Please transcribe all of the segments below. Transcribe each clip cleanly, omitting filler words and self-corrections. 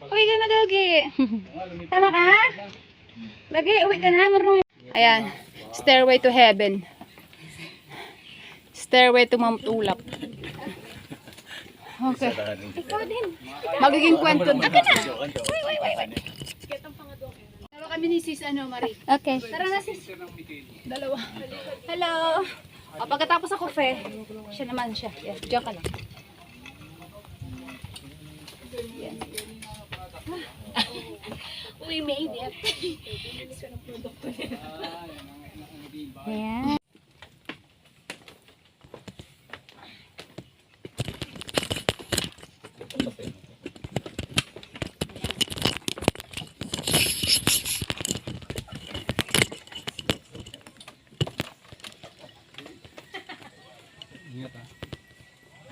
Uwi ka na, Gagi. Tama ka? Gagi, uwi ka na. Marunong. Ayan. Stairway to heaven. Stairway to Mount Ulap. Okay. Ikaw din. Magiging kwento. Akin na. Wait. Dalawa kami ni Sis, Marie. Okay. Tara na, Sis. Dalawa. Hello. Pagkatapos ako, Fe, siya naman siya. Yes, diyan ka lang. Yes. We made it. Ayan.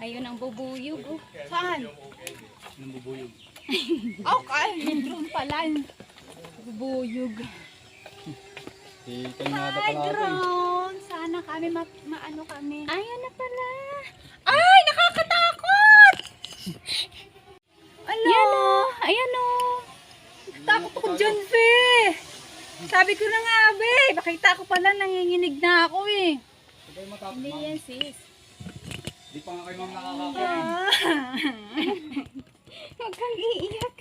Ayun ang bubuyog. Oh. Saan? Ang bubuyog. Okay, yung drone pala. Bubuyog. Hi, drone! Sana kami maano kami. Ayun na pala. Ay, nakakatakot! Ano? Ayan o. Takot ako dyan, Fe. Sabi ko na nga, Be. Bakita ko pala, nanginginig na ako eh. Hindi yan, sis. Di pa nga kayo ma'am nakakakain. Huwag kang iiyak.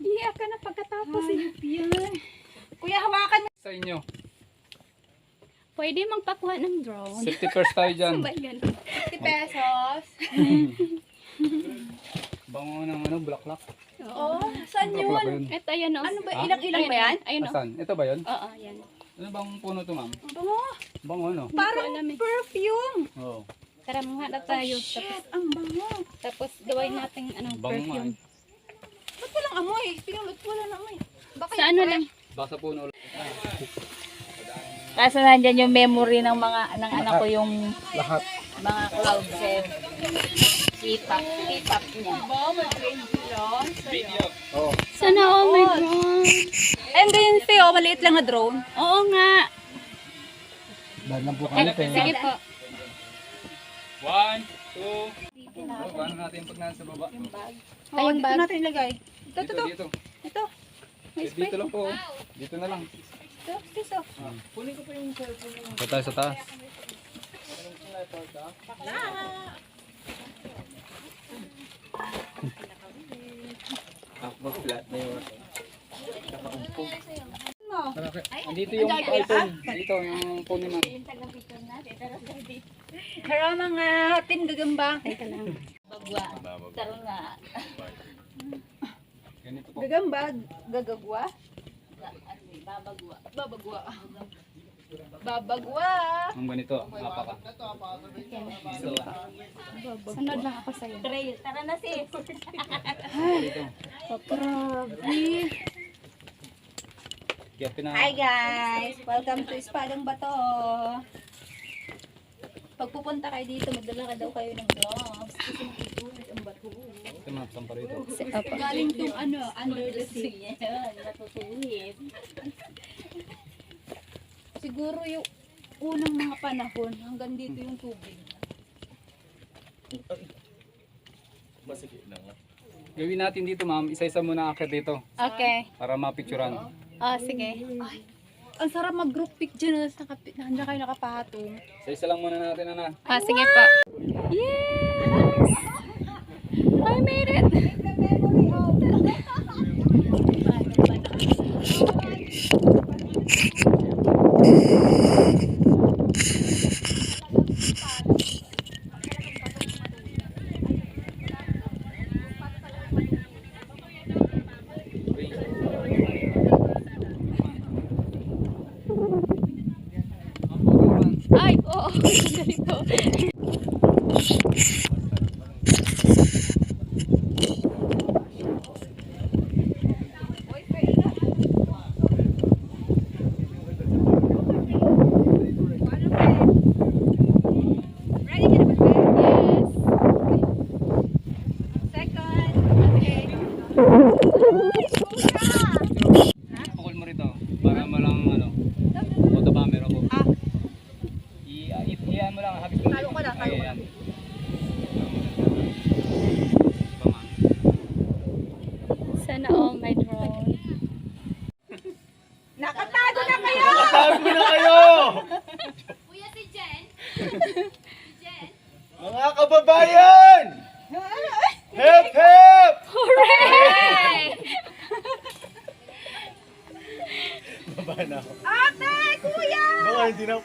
Iiyak ka na pagkatapos. Yan. Kuya, hawakan mo. Sa inyo. Pwede magpakuha ng drone. Safety first tayo dyan. Sabay yan. 50 pesos. Bango ng bulaklak. Oo. Saan Bulaklak ba yun? yun? Ito yan o. Ha? Ano ba? Ilang ba yan? Ayun o. Asan? Ito ba yun? Oo, yan. Ano bang puno to ma'am? Bango. Bango ano? Parang perfume. Oo. Tara mga na tayo. Shit, ang bango. Tapos gawin natin Bango nga perfume. Ba't walang amoy? Pinulot ko wala na amoy. Baka Sa ano lang. Baka sa puno. Kaso nandyan yung memory ng mga ng anak ko yung Lahat. mga cloud set. K-pop niya. Oo. Sana all my God. And then, Theo, maliit lang na drone. Oo nga. Dahil lang po kami. Sige po. 1, 2. Paano natin pag nasa baba? Kayong Dito bag. natin ilagay. Ito. Dito. Ito. Dito lang po. Dito na lang. Ito. Ito. Ito tayo sa taas. Flat na yun. Andito yung iPhone. Dito yung phone ni ma'am. Kaya mga team gagamba. Teka lang. Bagwa. Karoon nga. Ganito po. Gagamba. Gagagwa. Babagwa. Babagwa. Babagwa. Ang ganito. Napaka. Sunod lang ako sa'yo. Tara na sis. Dito. Grabe. Kaya Hi guys! Welcome to Espadang Bato. Pag pupunta kayo dito, magdala ka daw kayo ng gloves. Kasi makitulis ang bato. Ito na, sampa rito. Galing tong under the sea. Natutuwid. Siguro yung unang mga panahon, hanggang dito yung tubig. Gawin natin dito ma'am, isa-isa muna akit dito. Okay. Para mapicturan. Oh, sige. Ang sarap mag-group pic dyan. Nandiyan kayo nakapatong. Isa-isa lang muna natin ana. Sige pa. Yes! I made it! Ay, oo. Ganito. Pukul mo rito para malang photo camera ko. Iyan mo lang, habis mo. Talo ko lang, talo ko lang.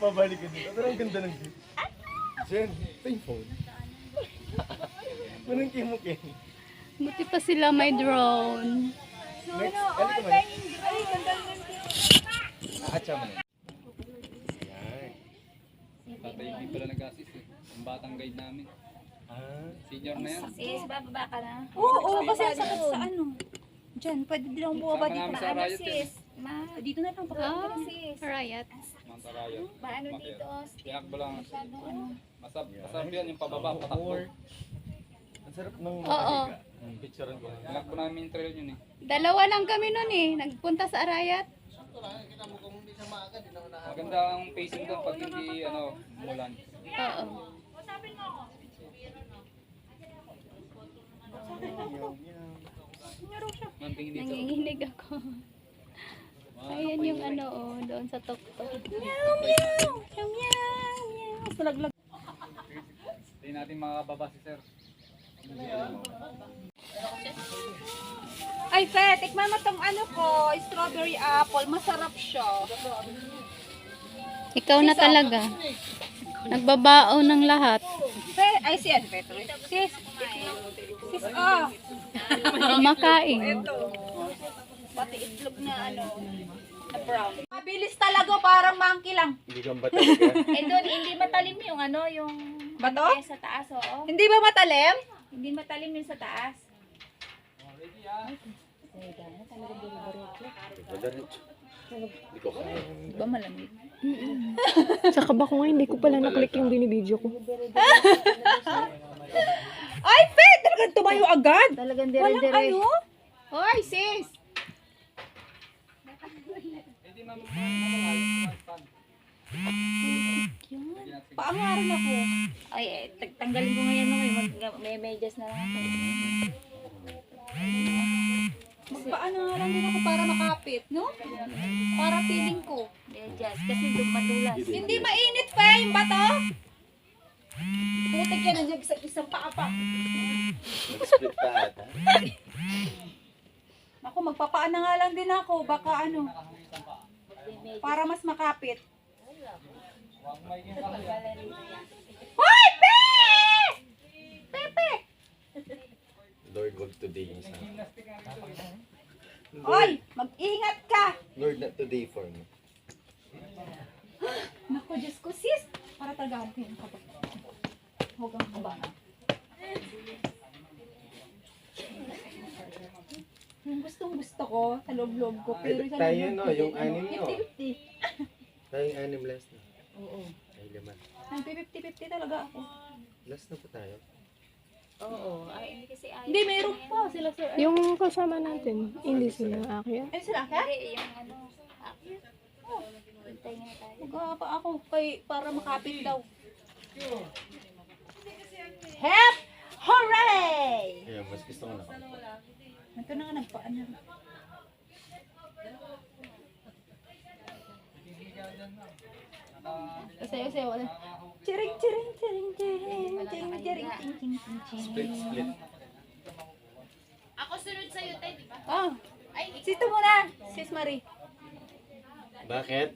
Pabalik ka dito. Pero ang ganda ng view. Jen, ito yung phone. Manang kimukin. Buti pa sila may drone. Next, ano ka man? Atsa mo na. Tatay hindi pala nag-assist eh. Ang batang guide namin. Ah, Senior na yan. Sis, bababa ka na. Oo, kasi sa ano. Diyan, pwede din akong bumaba Saan ka dito. namin sa Paano riot eh. sis? Ma, Dito na lang paano sis? Riot. Manta Riot. Paano dito? Tiyak ba lang? Masarap yan yung pababa, patakbo. ang sarap ng Oo. picturean ko. Tinakbo namin yung trail yun eh. Dalawa lang kami nun eh. Nagpunta sa Riot. Maganda ang pacing doon pag hindi umulan. Oo. Manting dito. Nanginginig ako. Ayan yung doon sa tuktok. Salaglag. Hindi natin makababa si sir. Ay, Fe, tikman mo tong strawberry apple. Masarap siya. Ikaw na talaga. Nagbabao ng lahat. Pe, ay si Ann Petro. Sis, Kumakain. pati itlog na na brown. Mabilis talaga, parang monkey lang. Hindi kang ba talaga? Doon, hindi matalim yung yung Bato? yung sa taas, oo. Hindi ba matalim? Hindi matalim yung sa taas. Hindi ko kaya. Di ba malamig? Saka ba ko nga hindi ko pala naklik yung binibideo ko. Ay, Fe! Talagang tumayo agad. Talagang Walang dire-dire. Hoy, sis! Hindi ma'am. Paangarin ako. Ay, tanggalin ko ngayon may medyas na lang ako. Magpaano nga lang din ako para makapit, no? Para feeling ko. Medyas, kasi madulas. Hindi mainit, Fe, yung bato. Putik yan ang isang paa pa. Split pa ata. Ako, magpapaana nga lang din ako. Baka para mas makapit. Hoy, Pe! Pepe! Lord, wag today yung sa Hoy, mag-ingat ka. Lord, not today for me. Naku, Diyos ko, sis. Para talaga ako yung kabag. Huwag kang kaba. Yung gustong gusto ko, sa loob-loob ko. Pero sa Tayo, loob-loob no, ko, yung anim, no? 50-50. Tayong anim last na. Oo. Ay, laman. Nag-50-50 talaga ako. Last na po tayo. Oo, ay hindi kasi ay. Hindi, mayroon pa sila, sir. Yung kasama natin, hindi sila akyat. Ay, sila ka? Hindi, yung hintay nga tayo. Mag-apa ako para makapit daw. Hep! Hooray! Ayan, mas gusto ko na. Ito na nga nagpaano. Sayo-sayo. Chiring, chiring, chiring, chiring, chiring, chiring, chiring, chiring, Split, split. Ako sunod sa'yo, tayo, di ba? Oh. Ay, sito muna, Sis Marie. Bakit?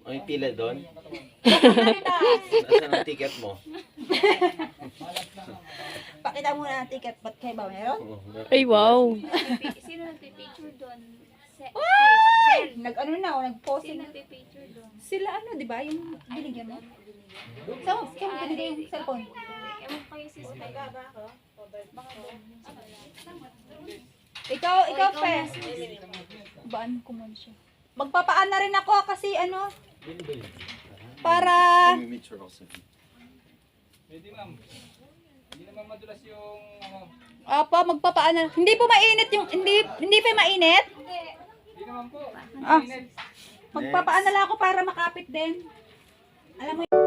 May pila doon? Pakita. Nasaan ang ticket mo? Pakita muna ang ticket. Ba't kayo ba meron? Oo, Ay, wow. Sino nagpipicture doon? Nag-ano na, nag-posing. Sino nagpipicture doon? Sila di ba? Yung binigyan mo? Saan mo binigay yung cellphone? Ewan ko yung sis pa. Ikaw, Pe. Baan ko man siya. Magpapaan na rin ako kasi para Picture also. Pwede ma'am. Hindi naman madulas yung magpapaan na. Hindi po mainit yung hindi pa mainit. Hindi naman po. Magpapaan na lang ako para makapit din. Alam mo